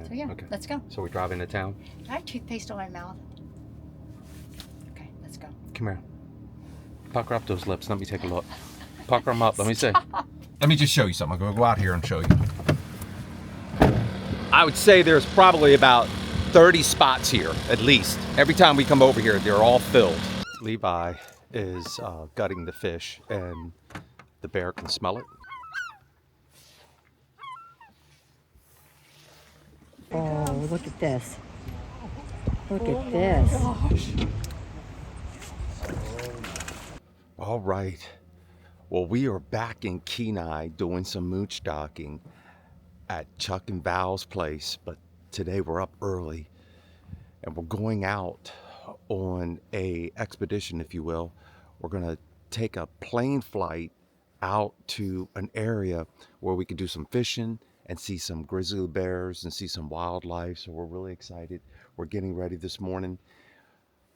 So yeah, Okay. let's go. So we drive into town? I have toothpaste on my mouth. Okay, let's go. Come here. Pucker up those lips. Let me take a look. Pucker them up. Let me see. Let me just show you something. I'm going to go out here and show you. I would say there's probably about 30 spots here, at least. Every time we come over here, they're all filled. Levi is gutting the fish, and the bear can smell it. Oh, look at this. Look at this. Gosh. All right. Well, we are back in Kenai doing some mooch docking at Chuck and Val's place, but today we're up early and we're going out on a expedition, if you will. We're gonna take a plane flight out to an area where we can do some fishing and see some grizzly bears and see some wildlife. So we're really excited. We're getting ready this morning.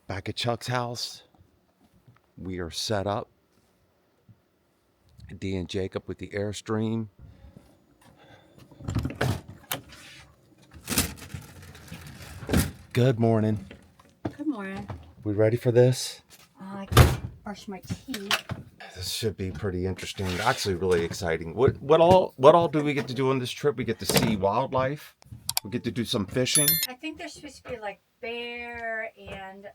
Back at Chuck's house, we are set up. Dee and Jacob with the Airstream. Good morning. Good morning. We ready for this? I can brush my teeth. This should be pretty interesting. Actually, really exciting. What all do we get to do on this trip? We get to see wildlife. We get to do some fishing. I think there's supposed to be like bear and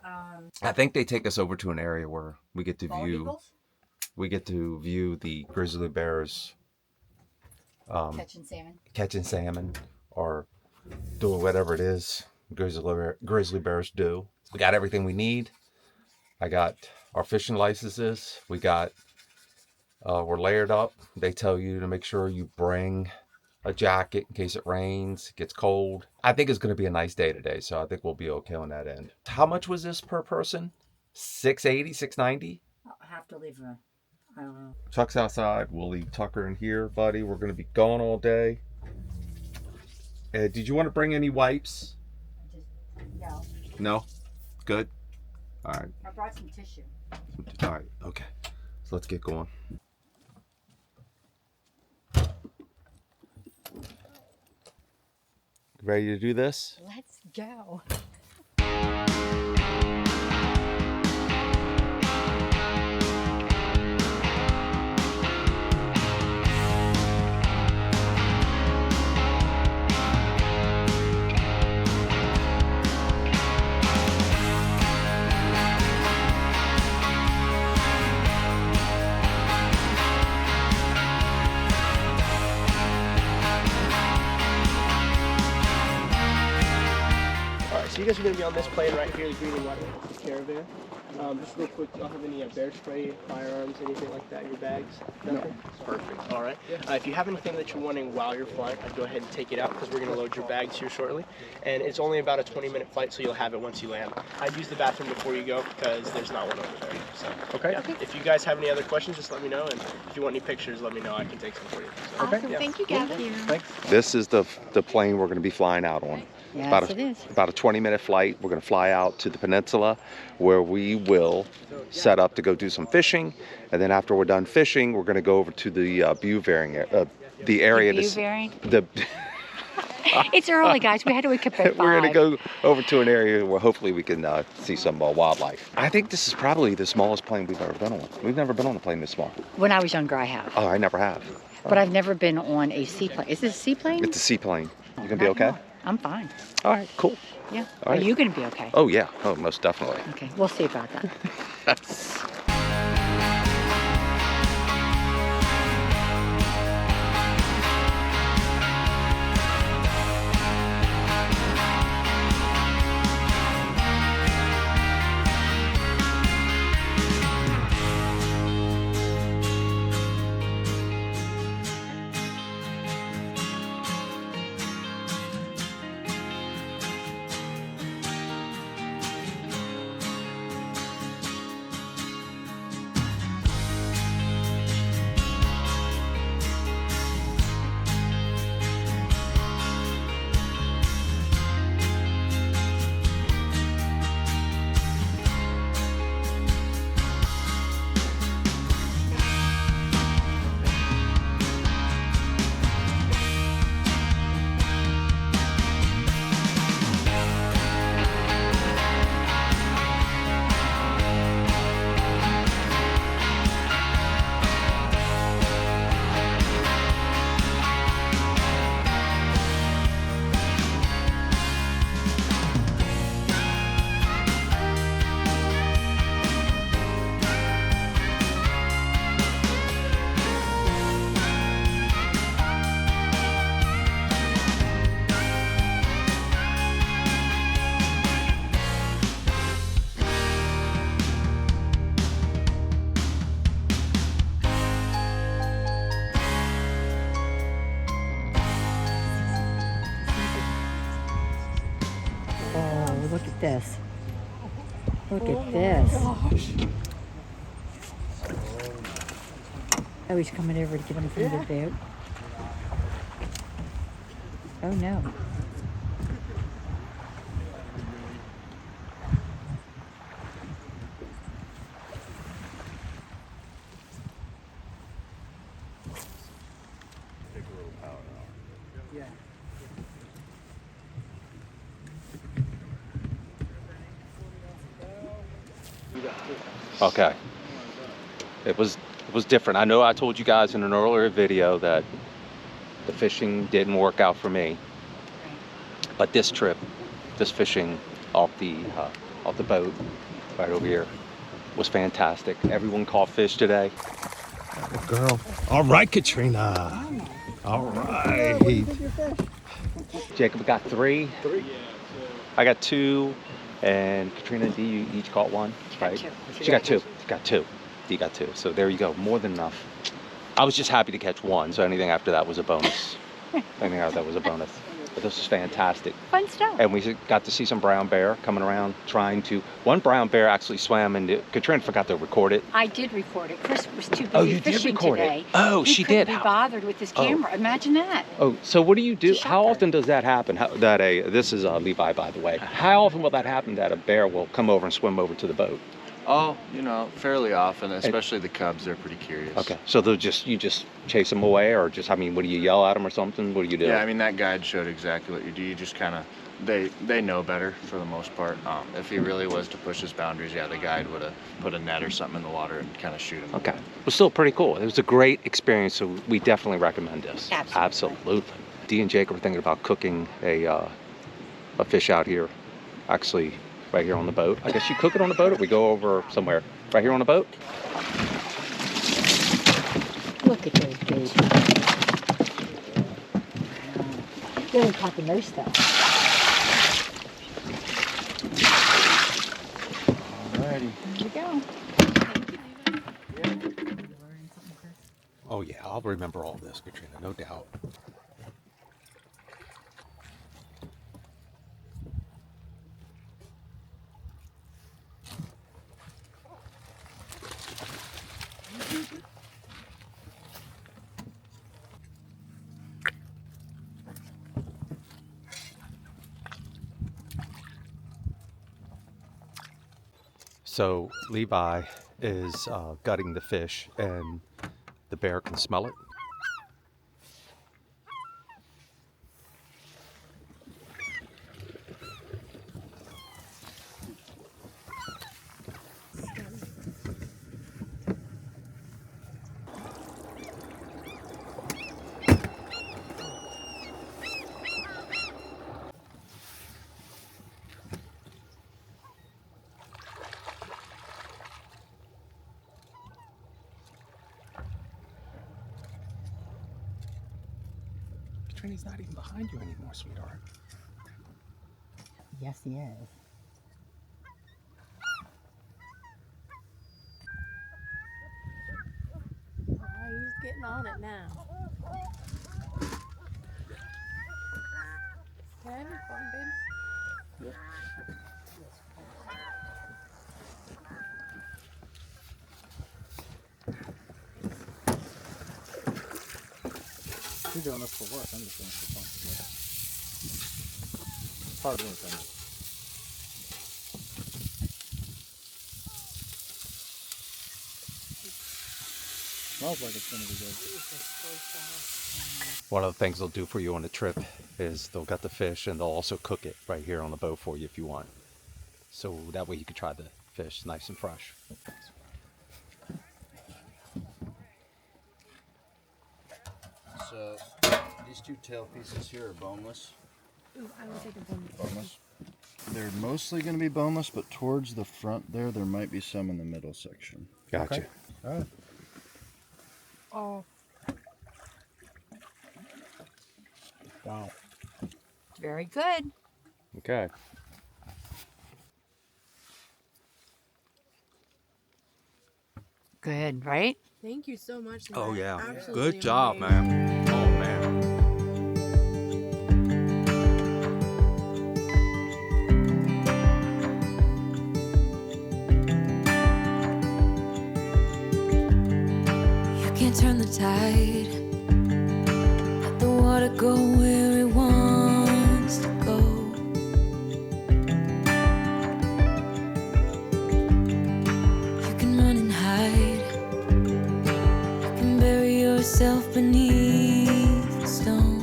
I think they take us over to an area where we get to bald view. eagles We get to view the grizzly bears catching salmon. or doing whatever it is grizzly bears do. We got everything we need. I got our fishing licenses. We got we're layered up. They tell you to make sure you bring a jacket in case it rains, gets cold. I think it's going to be a nice day today, so I think we'll be okay on that end. How much was this per person? $680, $690? I'll have to leave a, I don't know. Chuck's outside. We'll leave Tucker in here, buddy. We're going to be gone all day. Did you want to bring any wipes? No. No? Good? All right. I brought some tissue. All right. Okay. So let's get going. Ready to do this? Let's go. So you guys are going to be on this plane right here, the green and white caravan. Just real quick, do y'all have any bear spray, firearms, anything like that in your bags? Nothing? No. Perfect. All right. If you have anything that you're wanting while you're flying, I'd go ahead and take it out because we're going to load your bags here shortly. And it's only about a 20-minute flight, so you'll have it once you land. I'd use the bathroom before you go because there's not one over there. So, Okay. Yeah. If you guys have any other questions, just let me know. And if you want any pictures, let me know. I can take some for you. So, Awesome. Thank you, Gabby. Thanks. This is the plane we're going to be flying out on. Yes, it is. About a 20-minute flight. We're going to fly out to the peninsula where we will set up to go do some fishing. And then after we're done fishing, we're going to go over to the the area. It's early, guys. We had to wake up at 5. We're going to go over to an area where hopefully we can see some wildlife. I think this is probably the smallest plane we've ever been on. We've never been on a plane this small. When I was younger, I have. Oh, I never have. But I've never been on a seaplane. Is this a seaplane? It's a seaplane. You going to be okay? I'm fine. All right, cool. Yeah. All right. Are you going to be okay? Oh, yeah. Oh, most definitely. Okay. We'll see about that. Oh, look at this. Look at this. Oh, he's coming over to get him from the boat. Oh, no. Okay. It was different. I know I told you guys in an earlier video that the fishing didn't work out for me. But this trip, this fishing off the boat right over here was fantastic. Everyone caught fish today. Girl. All right, Katrina. All right. Jacob got 3. I got 2. And Katrina and Dee, you each caught 1, right? She got 2. You got 2. Dee got 2. So there you go, more than enough. I was just happy to catch 1, so anything after that was a bonus. Anything after that was a bonus. But this was fantastic. Fun stuff. And we got to see some brown bear coming around trying to. One brown bear actually swam into. Katrina forgot to record it. I did record it. Chris was too busy Oh, you did fishing record today. it. Oh, she did. He couldn't be bothered with his camera. Imagine that. Oh, so what do you do? It's a How shocker. often does that happen? This is Levi, by the way. How often will that happen that a bear will come over and swim over to the boat? Oh, you know, fairly often, especially the cubs. They're pretty curious. Okay, so you just chase them away, or just, I mean, what do you yell at them or something? What do you do? Yeah, I mean, that guide showed exactly what you do. You just kind of, they know better for the most part. If he really was to push his boundaries, yeah, the guide would have put a net or something in the water and kind of shoot him. Okay, it was still pretty cool. It was a great experience, so we definitely recommend this. Absolutely. Dee and Jake were thinking about cooking a fish out here, actually right here on the boat. I guess you cook it on the boat, or we go over somewhere right here on the boat. Look at those babies. They don't caught the most though. Alrighty. Here we go. Oh yeah, I'll remember all this, Katrina, no doubt. So Levi is gutting the fish, and the bear can smell it. Katrina's not even behind you anymore, sweetheart. Yes, he is. He's getting on it now. Okay, fun, babe. You're doing this for work. I'm just doing this for fun. It's hard work, I know. Smells like it's gonna be good. One of the things they'll do for you on the trip is they'll gut the fish, and they'll also cook it right here on the boat for you if you want. So that way you can try the fish nice and fresh. So these 2 tail pieces here are boneless. Ooh, I will take a bonus. Boneless. They're mostly going to be boneless, but towards the front there might be some in the middle section. Gotcha. Okay. All right. Oh, Wow. Very good. Okay. Good, right? thank you so much. Oh Lynette. yeah. Absolutely Good job, amazing. man. Oh man. turn the tide. Let the water go where it wants to go. You can run and hide. You can bury yourself beneath the stones.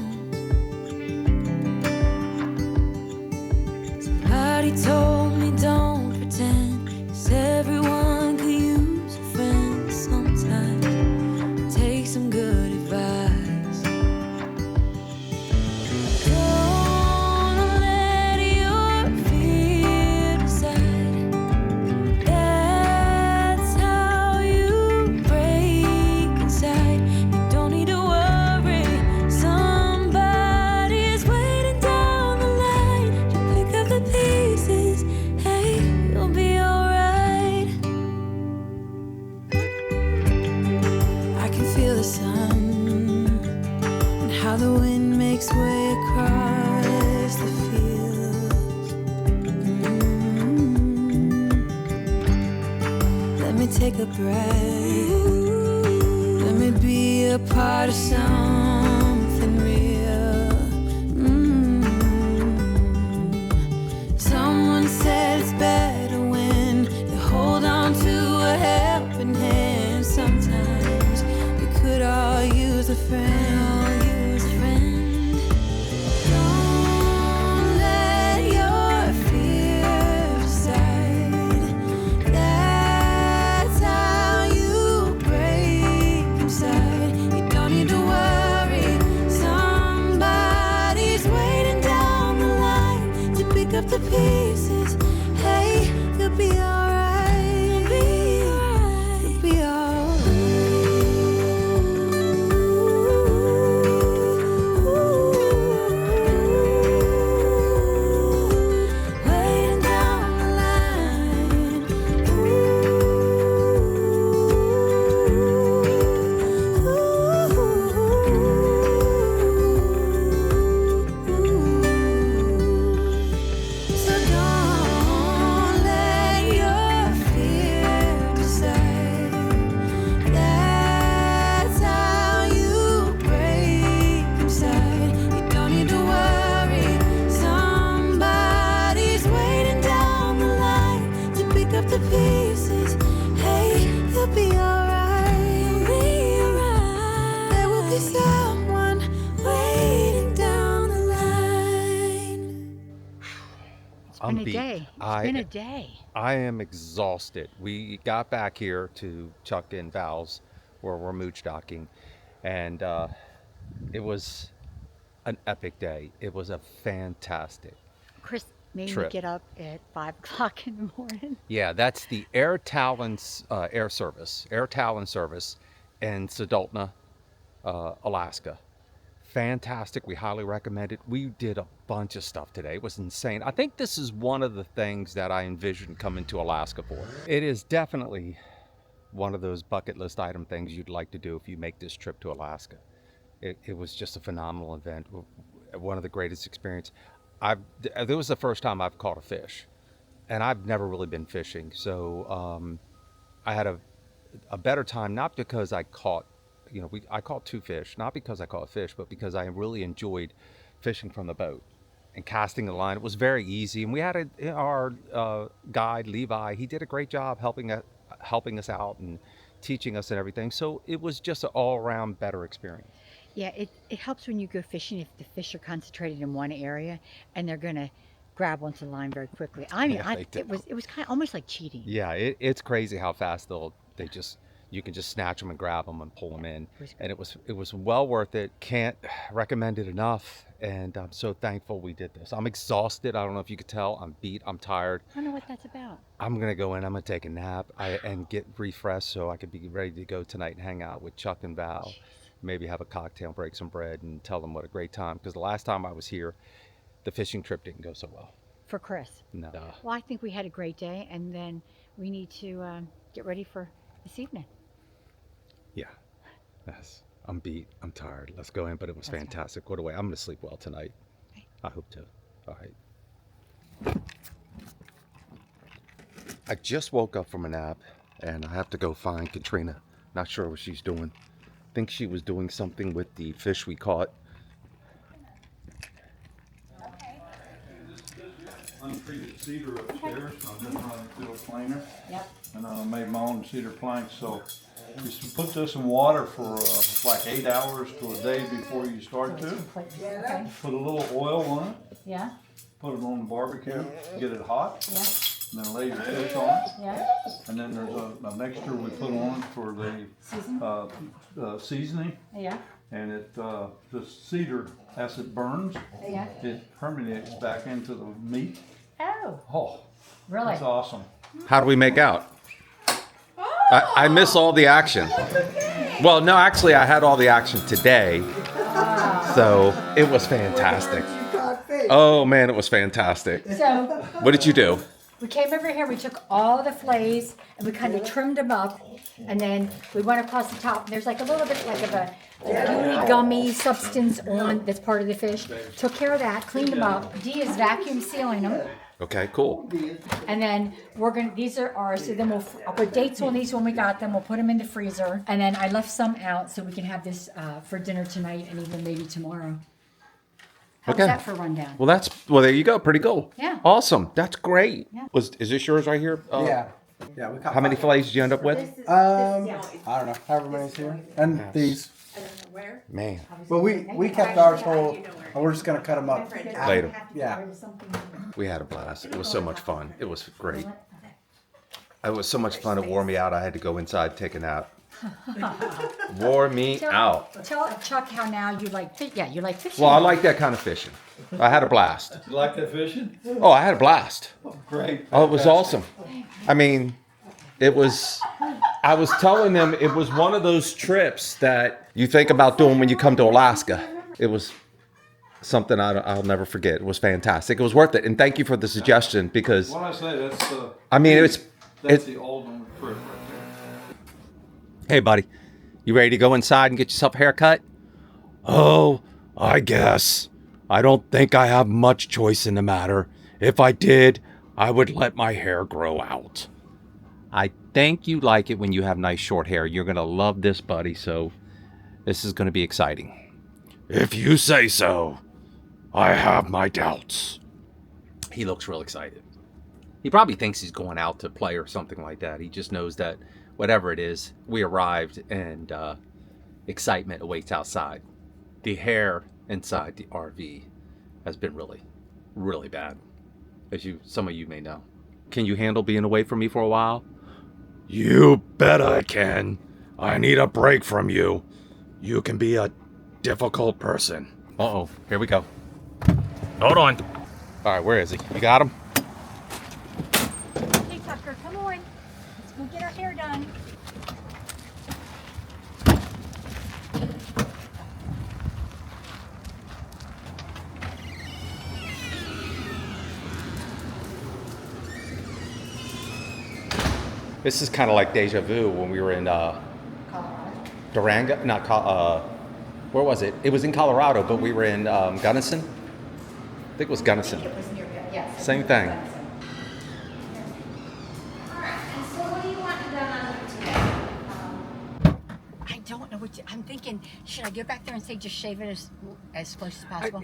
Somebody told me don't pretend, 'cause everyone could use a friend sometimes. Take some good advice. Don't let your fear decide. That's how you break inside. You don't need to worry. Somebody is waiting down the line to pick up the pieces. Hey, you'll be alright. I can feel the sun and how the wind makes way across the fields. Let me take a breath. Let me be a part of something real. Someone said it's better when you hold on to a helping hand. Sometimes we could all use a friend. Don't let your fear decide. That's how you break inside. You don't need to worry. Somebody's waiting down the line to pick up the pieces. Hey, you'll be alright. You'll be alright. Waiting down the line. So don't let your fear decide. That's how you break inside. You don't need to worry. Somebody's waiting down the line to pick up the pieces. Hey, you'll be alright. There will be someone waiting down the line. It's been a beat. day. It's been a day. I am exhausted. We got back here to Chuck and Val's where we're mooch docking, and it was an epic day. It was a fantastic. Chris made Trip. me get up at 5 o'clock in the morning. Yeah, that's the Air Talon service in Sedulna, Alaska. Fantastic. We highly recommend it. We did a bunch of stuff today. It was insane. I think this is one of the things that I envisioned coming to Alaska for. It is definitely one of those bucket list item things you'd like to do if you make this trip to Alaska. It was just a phenomenal event. One of the greatest experience. This was the first time I've caught a fish, and I've never really been fishing. So I had a better time, not because I caught, I caught 2 fish, not because I caught fish, but because I really enjoyed fishing from the boat and casting the line. It was very easy, and we had our guide Levi. He did a great job helping us out and teaching us and everything. So it was just an all-around better experience. Yeah, it helps when you go fishing if the fish are concentrated in one area and they're gonna grab onto the line very quickly. I mean, Yeah, they do. it was kind of almost like cheating. Yeah, it's crazy how fast you can just snatch them and grab them and pull them in, and it was well worth it. Can't recommend it enough, and I'm so thankful we did this. I'm exhausted. I don't know if you could tell. I'm beat. I'm tired. I don't know what that's about. I'm gonna go in. I'm gonna take a nap and get refreshed so I could be ready to go tonight and hang out with Chuck and Val. Maybe have a cocktail, break some bread, and tell them what a great time. Because the last time I was here, the fishing trip didn't go so well. For Chris. No. Well, I think we had a great day, and then we need to get ready for this evening. Yeah. Yes. I'm beat. I'm tired. Let's go in. But it was fantastic. What a way. I'm gonna sleep well tonight. Okay. I hope to. All right. I just woke up from a nap, and I have to go find Katrina. Not sure what she's doing. think she was doing something with the fish we caught. Untreated cedar upstairs, so I'm just running through a planer. Yep. And I made my own cedar planks, so you should put this in water for like 8 hours to a day before you start to. Okay. Put a little oil on it, Yeah. put it on the barbecue, get it hot, Yeah. and then lay your fish on it. Yeah. And then there's a mixture we put on for the seasoning, Yeah. and it the cedar, as it burns, Yeah. it permeates back into the meat. Oh, Oh, really? it's awesome. How do we make out? I miss all the action. Well, no, actually, I had all the action today. So it was fantastic. Oh, man, it was fantastic. So What did you do? we came over here, we took all the fillets and we kind of trimmed them up. And then we went across the top. There's like a little bit like of a gooey, gummy substance on that's part of the fish. Took care of that, cleaned them up. Dee is vacuum sealing them. Okay, cool. And then we're gonna, these are ours, so then I'll put dates on these when we got them, we'll put them in the freezer. And then I left some out so we can have this for dinner tonight and even maybe tomorrow. How's Okay. that for a rundown? Well, there you go. Pretty cool. Yeah. Awesome. That's great. Yeah. Is this yours right here? Yeah. Yeah, we caught How many fillets did you end up with? I don't know, however many's here. And these. Man, But we kept ours whole, and we're just gonna cut them up. later. Yeah. We had a blast. It was so much fun. It was great. It was so much fun. It wore me out. I had to go inside, take a nap. Wore me out. Tell Chuck how now you like fish. Yeah, you like fishing. Well, I like that kind of fishing. I had a blast. You like that fishing? Oh, I had a blast. Great. Oh, it was awesome. I mean, I was telling them it was one of those trips that you think about doing when you come to Alaska. It was something I'll never forget. It was fantastic. It was worth it. And thank you for the suggestion because, When I say that's I mean, that's it's, the old one for hey, buddy, you ready to go inside and get yourself a haircut? Oh, I guess. I don't think I have much choice in the matter. If I did, I would let my hair grow out. I think you like it when you have nice short hair. You're going to love this, buddy, so this is going to be exciting. If you say so. I have my doubts. He looks real excited. He probably thinks he's going out to play or something like that. He just knows that whatever it is, we arrived and excitement awaits outside. The hair inside the RV has been really, really bad, as some of you may know. Can you handle being away from me for a while? You bet I can. I need a break from you. You can be a difficult person. Uh-oh, here we go. Hold on. All right, where is he? You got him? Hey Tucker, come on. Let's go get our hair done. This is kind of like deja vu when we were in Durango. Where was it? It was in Colorado, but we were in Gunnison. I think it was Gunnison. It was near, yes. Same thing. Alright, and so what do you want done on it today? I don't know I'm thinking, should I go back there and say just shave it as close as possible?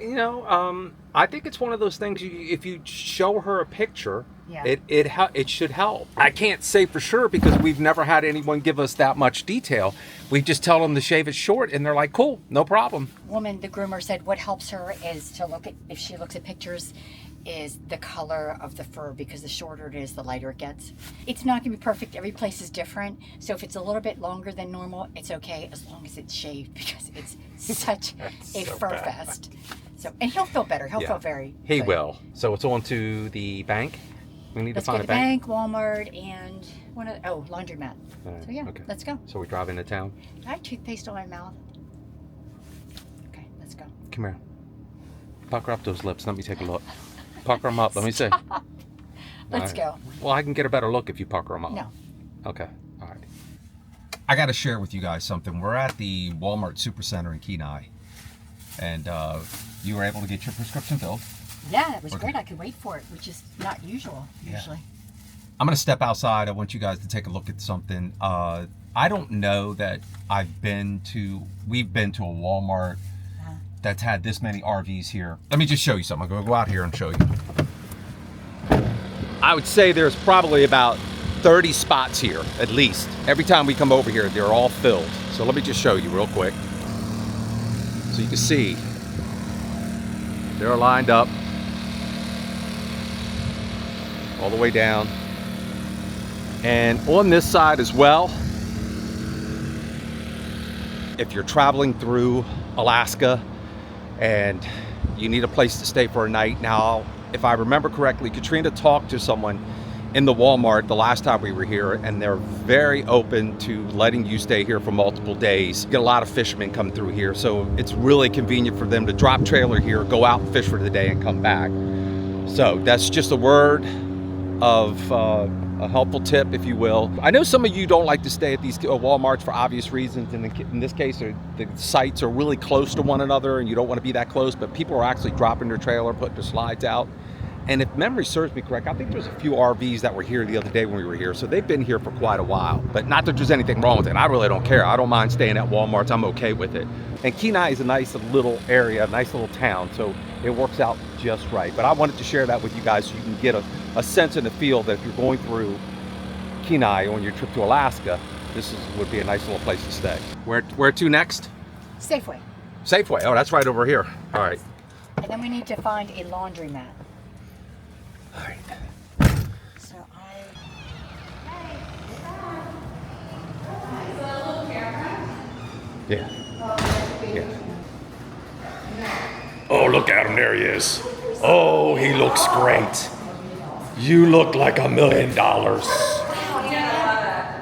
I think it's one of those things. If you show her a picture, Yeah. it should help. I can't say for sure because we've never had anyone give us that much detail. We just tell them to shave it short, and they're like, "Cool, no problem." The groomer said what helps her is to look at, if she looks at pictures, is the color of the fur, because the shorter it is, the lighter it gets. It's not gonna be perfect. Every place is different. So if it's a little bit longer than normal, it's okay as long as it's shaved, because it's such a so fur bad. fest. So, and he'll feel better. He'll Yeah. feel very He good. will. So it's on to the bank. We need Let's to go find to a the bank. bank, Walmart, and laundromat. All right, So yeah, okay. let's go. So we're driving to town. I have toothpaste on my mouth. Okay, let's go. Come here. Pucker up those lips. Let me take a look. Pucker them up. Let me see. Let's All go. right. Well, I can get a better look if you pucker them up. No. Okay. All right. I got to share with you guys something. We're at the Walmart Supercenter in Kenai, and you were able to get your prescription filled. Yeah, that was Okay. great. I could wait for it, which is not usual Yeah. usually. I'm going to step outside. I want you guys to take a look at something. I don't know that we've been to a Walmart that's had this many RVs here. Let me just show you something. I'm gonna go out here and show you. I would say there's probably about 30 spots here, at least. Every time we come over here, they're all filled. So let me just show you real quick. So you can see, they're lined up all the way down. And on this side as well, if you're traveling through Alaska and you need a place to stay for a night. Now, if I remember correctly, Katrina talked to someone in the Walmart the last time we were here, and they're very open to letting you stay here for multiple days. You get a lot of fishermen come through here, so it's really convenient for them to drop trailer here, go out and fish for the day and come back. So that's just a word of a helpful tip, if you will. I know some of you don't like to stay at these Walmarts for obvious reasons, and in this case, the sites are really close to one another and you don't want to be that close, but people are actually dropping their trailer, putting their slides out. And if memory serves me correct, I think there's a few RVs that were here the other day when we were here, so they've been here for quite a while. But not that there's anything wrong with it. I really don't care. I don't mind staying at Walmarts. I'm okay with it. And Kenai is a nice little area, a nice little town, so it works out just right. But I wanted to share that with you guys so you can get a sense and a feel that if you're going through Kenai on your trip to Alaska, would be a nice little place to stay. Where to next? Safeway. Safeway. Oh, that's right over here. All right. And then we need to find a laundromat. All right. So Yeah. Yeah. Oh, look at him. There he is. Oh, he looks great. You look like $1 million.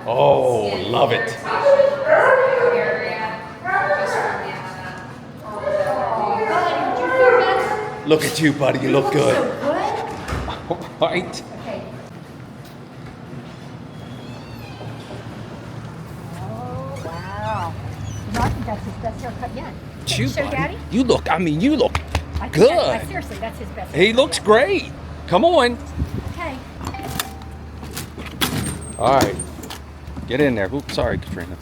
Oh, love it. Look at you, buddy. You look good. All right. Okay. Oh, wow. You know, I think that's his best haircut yet. You, show buddy. Daddy? You look I think good. Seriously, that's his best He haircut looks yet. great. Come on. Okay. All right. Get in there. Oops, sorry, Katrina.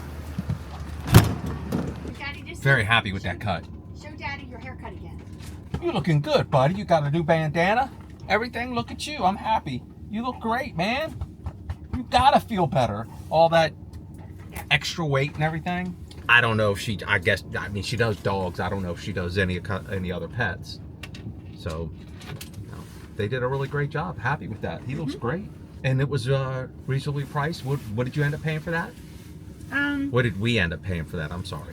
Daddy, just Very happy with that cut. show Daddy your haircut again. You're looking good, buddy. You got a new bandana. Everything, look at you. I'm happy. You look great, man. You gotta feel better. All that extra weight and everything. I don't know if she does dogs. I don't know if she does any other pets. So, they did a really great job. Happy with that. He looks great. And it was reasonably priced. What did you end up paying for that? What did we end up paying for that? I'm sorry.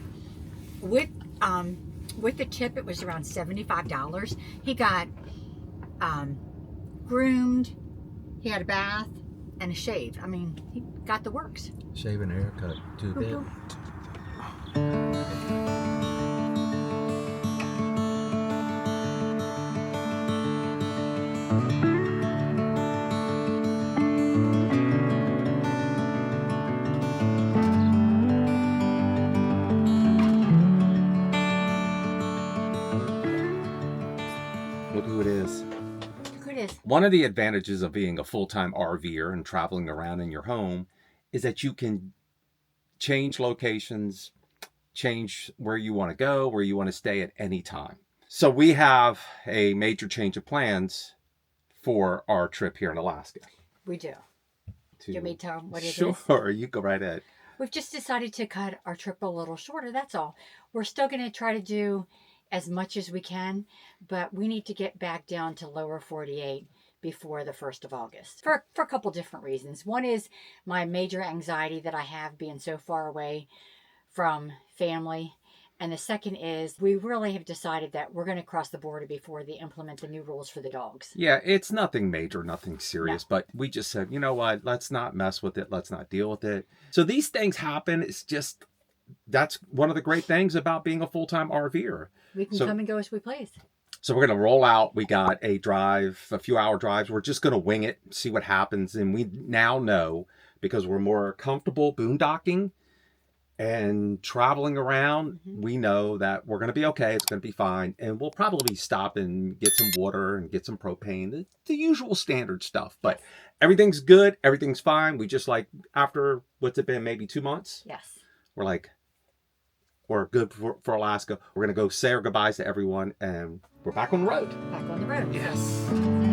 With the tip, it was around $75. He got groomed, he had a bath, and a shave. I mean, he got the works. Shave and haircut, too big. Look who it is. Look who it is. One of the advantages of being a full-time RVer and traveling around in your home is that you can change locations, change where you want to go, where you want to stay at any time. So we have a major change of plans for our trip here in Alaska. We do. Do you want me to tell them what it is? Sure, you go right ahead. We've just decided to cut our trip a little shorter, that's all. We're still going to try to do as much as we can, but we need to get back down to lower 48 before the 1st of August for a couple different reasons. One is my major anxiety that I have being so far away from family. And the second is we really have decided that we're going to cross the border before they implement the new rules for the dogs. Yeah, it's nothing major, nothing serious, but we just said, you know what, let's not mess with it. Let's not deal with it. So these things happen. It's just, that's one of the great things about being a full-time RVer. We can come and go as we please. So we're going to roll out. We got a few hour drives. We're just going to wing it, see what happens. And we now know, because we're more comfortable boondocking And traveling around, we know that we're going to be okay. It's going to be fine. And we'll probably stop and get some water and get some propane, the usual standard stuff. But everything's good. Everything's fine. We just like, after, what's it been, maybe 2 months? Yes. We're like, we're good for Alaska. We're going to go say our goodbyes to everyone. And we're back on the road. Back on the road. Yes.